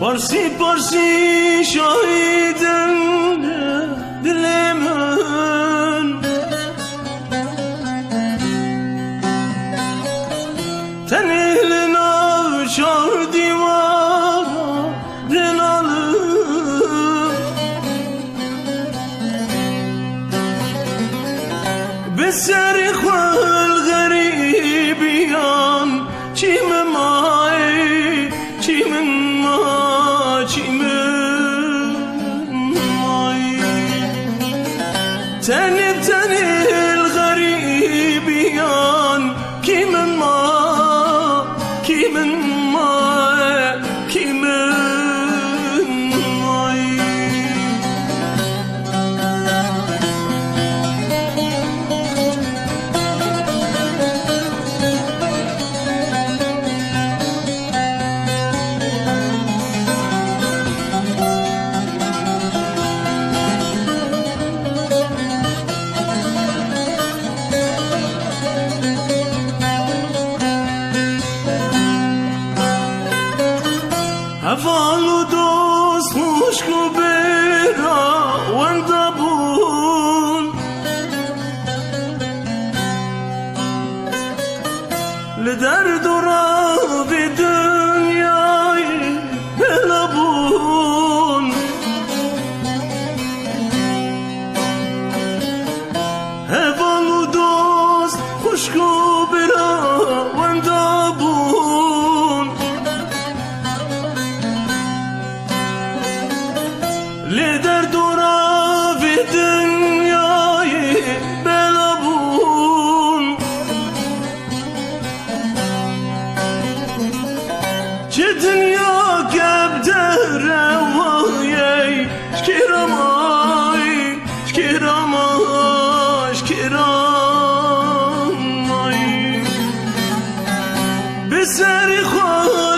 Parsi parsi şahidem dilemen Tenihli navşar divara renalım Beseri khal garibiyan Çime mai, çime تنب تنه الغريبيان كي من ما كي من ما كي من معي هفالو دوست خوشکو برا وندبون لدرد و راب دنیای بلبون هفالو دوست خوشکو برا وندبون لدرد و راب دنیای بلبون چه دنیا کبده روایی شکرامای شکرامای شکرامای به سر خواهد